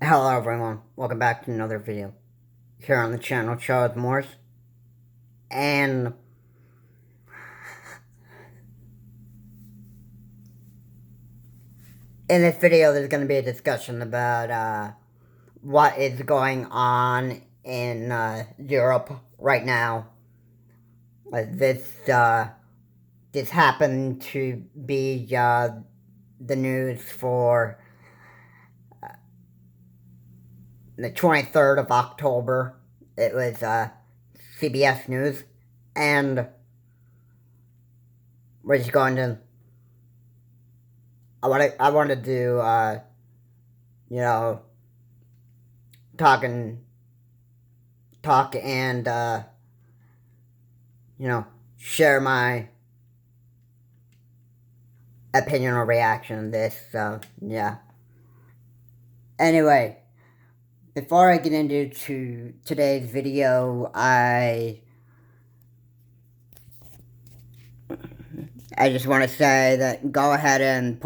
Hello everyone, welcome back to another video here on the channel, Charles Morse. And in this video there's going to be a discussion about what is going on in Europe right now. This happened to be the news for the 23rd of October. It was CBS News, and we're just going to I wanted to talk and share my opinion or reaction on this. So yeah. Anyway, before I get into today's video, I just want to say that go ahead and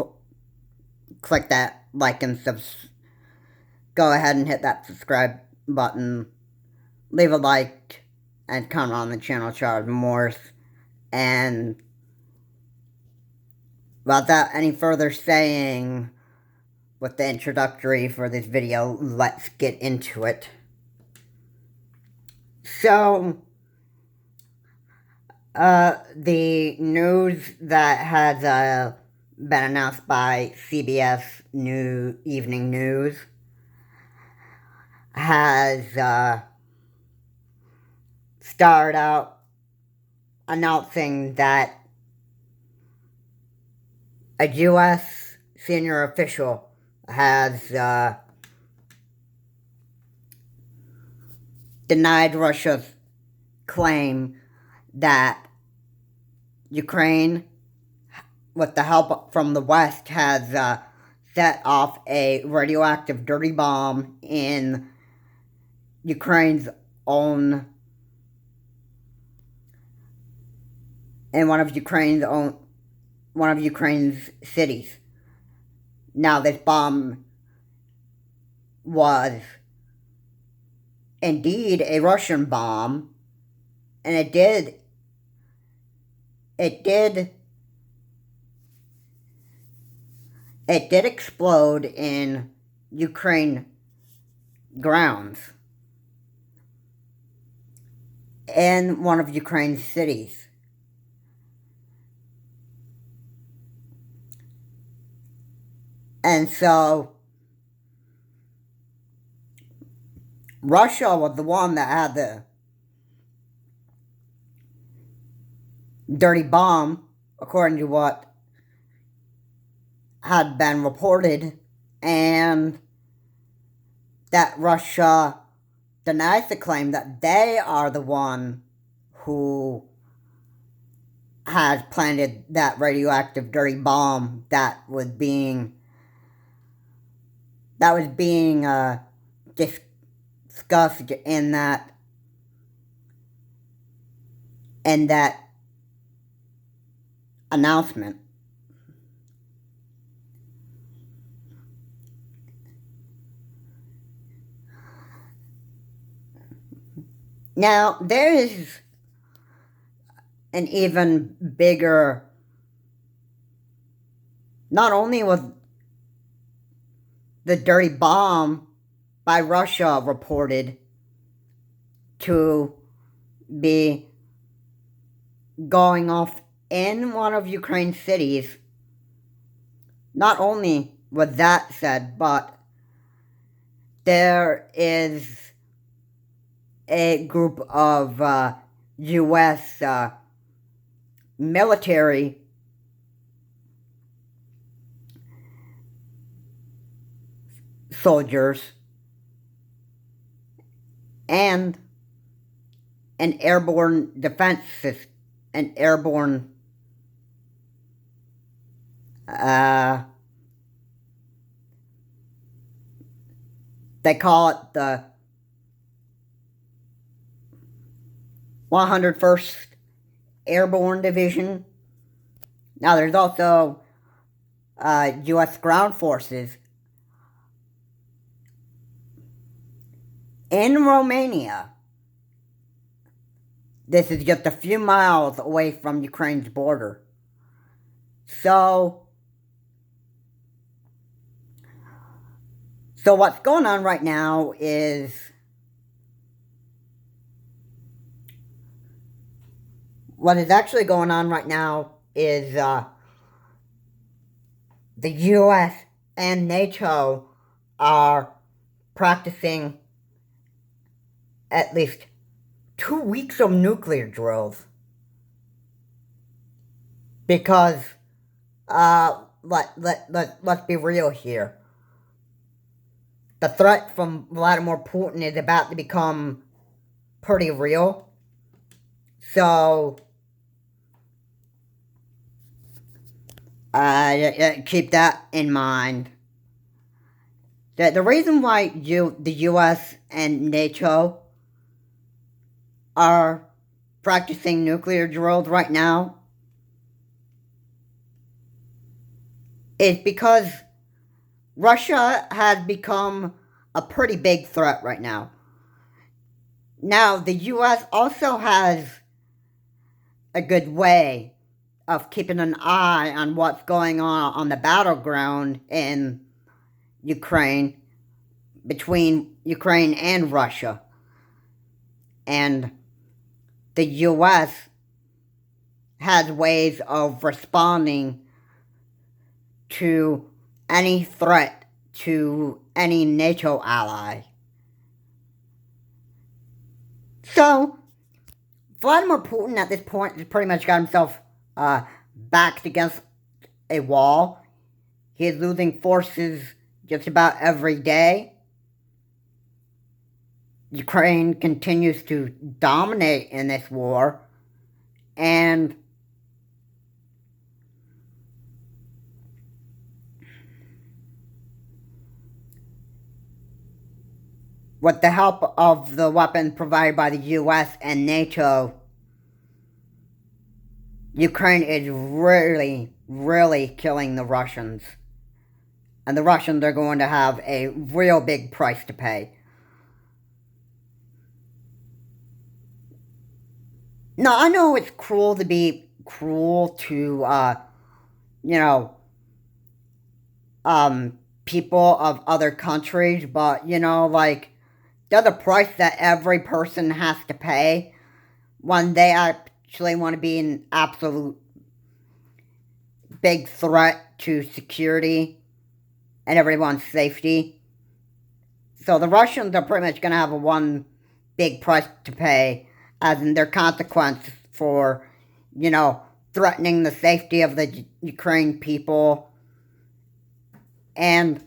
click that like and go ahead and hit that subscribe button, leave a like, and comment on the channel, Charles Morse. And without any further saying, with the introductory for this video, let's get into it. So, the news that has been announced by CBS Evening News has started out announcing that a U.S. senior official has denied Russia's claim that Ukraine, with the help from the West, has set off a radioactive dirty bomb in Ukraine's own, in one of Ukraine's cities. Now, this bomb was indeed a Russian bomb, and it did explode in Ukraine grounds, in one of Ukraine's cities. And so, Russia was the one that had the dirty bomb, according to what had been reported, and that Russia denies the claim that they are the one who has planted that radioactive dirty bomb that was being discussed in that announcement. Now, there is an even bigger, not only was the dirty bomb by Russia reported to be going off in one of Ukraine's cities. Not only was that said, but there is a group of U.S. military soldiers and an airborne defense system, an airborne they call it the 101st Airborne Division. Now, there's also U.S. ground forces in Romania. This is just a few miles away from Ukraine's border. So what's going on right now is what is actually going on right now is the U.S. and NATO are practicing at least 2 weeks of nuclear drills. Because, let's be real here. The threat from Vladimir Putin is about to become pretty real. So, keep that in mind. The reason why the U.S. and NATO are practicing nuclear drills right now is because Russia has become a pretty big threat right now. Now, the U.S. also has a good way of keeping an eye on what's going on the battleground in Ukraine, between Ukraine and Russia. And the U.S. has ways of responding to any threat to any NATO ally. So, Vladimir Putin at this point has pretty much got himself backed against a wall. He is losing forces just about every day. Ukraine continues to dominate in this war, and with the help of the weapons provided by the US and NATO, Ukraine is really, really killing the Russians. And the Russians are going to have a real big price to pay. Now, I know it's cruel to be cruel to, people of other countries, but, there's a price that every person has to pay when they actually want to be an absolute big threat to security and everyone's safety. So the Russians are pretty much going to have one big price to pay as in their consequence for, threatening the safety of the Ukraine people and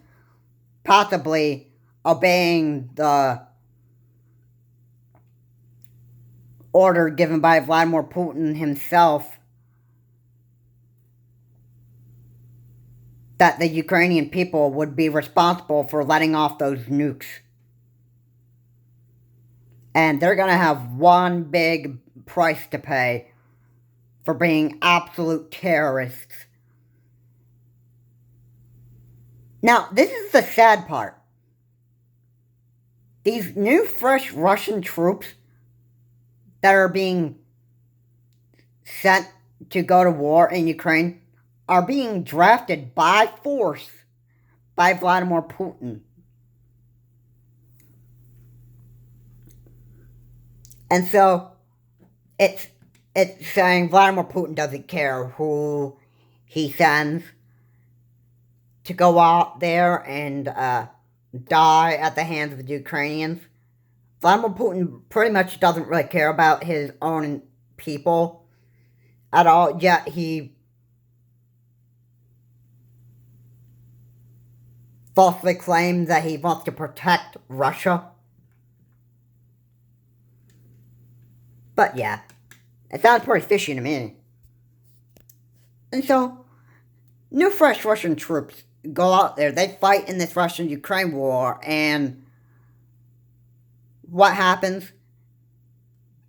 possibly obeying the order given by Vladimir Putin himself that the Ukrainian people would be responsible for letting off those nukes. And they're going to have one big price to pay for being absolute terrorists. Now, this is the sad part. These new, fresh Russian troops that are being sent to go to war in Ukraine are being drafted by force by Vladimir Putin. And so, it's saying Vladimir Putin doesn't care who he sends to go out there and die at the hands of the Ukrainians. Vladimir Putin pretty much doesn't really care about his own people at all, yet he falsely claims that he wants to protect Russia. But yeah, it sounds pretty fishy to me. And so, new fresh Russian troops go out there, they fight in this Russian-Ukraine war, and what happens?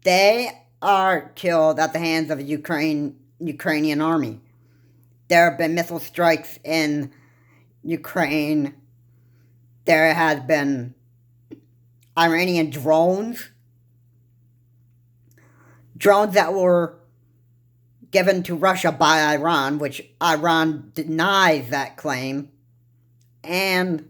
They are killed at the hands of the Ukrainian army. There have been missile strikes in Ukraine. There has been Iranian drones. Drones that were given to Russia by Iran, which Iran denies that claim. And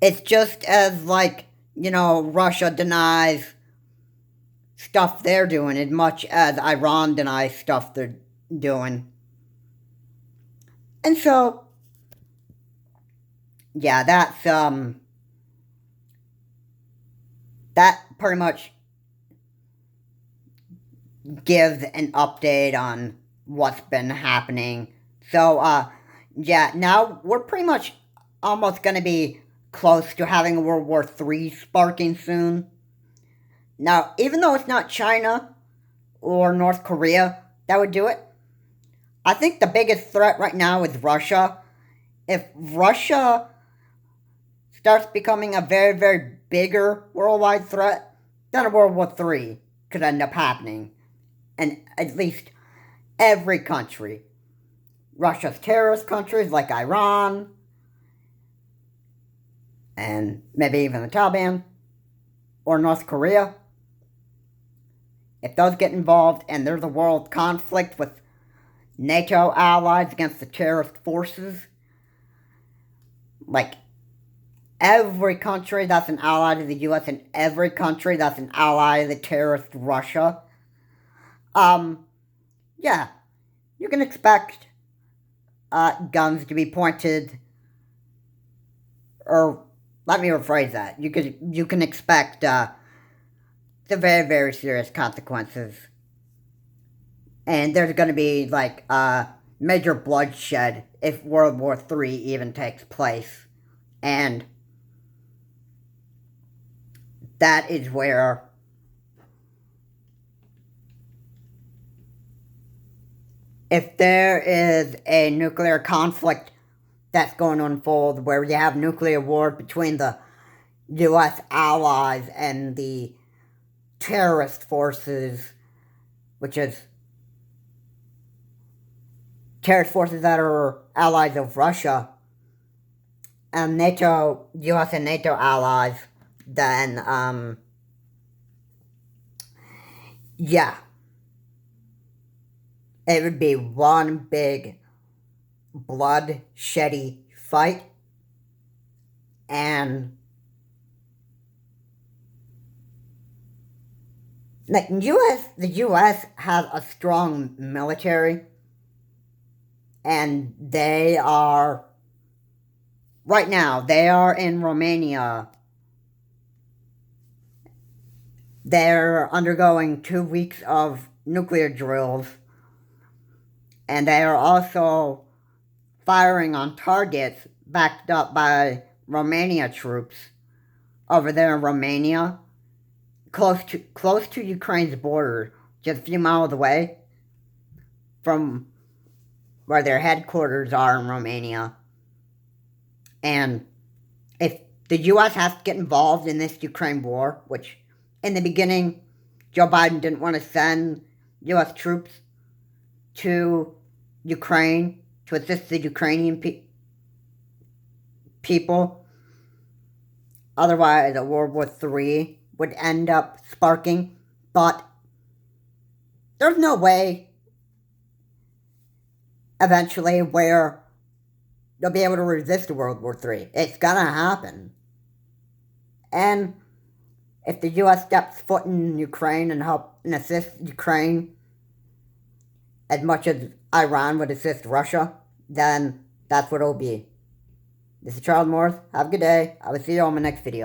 it's just as, like, Russia denies stuff they're doing as much as Iran denies stuff they're doing. And so, yeah, that pretty much gives an update on what's been happening. So, yeah, now we're pretty much almost going to be close to having a World War III sparking soon. Now, even though it's not China or North Korea that would do it, I think the biggest threat right now is Russia. If Russia starts becoming a very, very bigger worldwide threat, then a World War III could end up happening. And at least every country, Russia's terrorist countries like Iran, and maybe even the Taliban, or North Korea, if those get involved and there's a world conflict with NATO allies against the terrorist forces, like every country that's an ally to the U.S. and every country that's an ally to the terrorist Russia, yeah, you can expect guns to be pointed, or let me rephrase that. You can expect the very, very serious consequences, and there's going to be like major bloodshed if World War III even takes place, and that is where if there is a nuclear conflict that's going to unfold, where you have nuclear war between the U.S. allies and the terrorist forces, which is terrorist forces that are allies of Russia, and NATO, U.S. and NATO allies, then, yeah, it would be one big blood-sheddy fight, and the U.S. has a strong military, and they are, right now, they are in Romania. They're undergoing 2 weeks of nuclear drills, and they are also firing on targets backed up by Romania troops over there in Romania, close to Ukraine's border, just a few miles away from where their headquarters are in Romania. And if the U.S. has to get involved in this Ukraine war, which in the beginning Joe Biden didn't want to send U.S. troops to Ukraine to assist the Ukrainian people, otherwise a World War III would end up sparking, but there's no way eventually where they'll be able to resist a World War III. It's gonna happen. And if the U.S. steps foot in Ukraine and help and assist Ukraine as much as Iran would assist Russia, then that's what it'll be. This is Charles Morris. Have a good day. I will see you on my next video.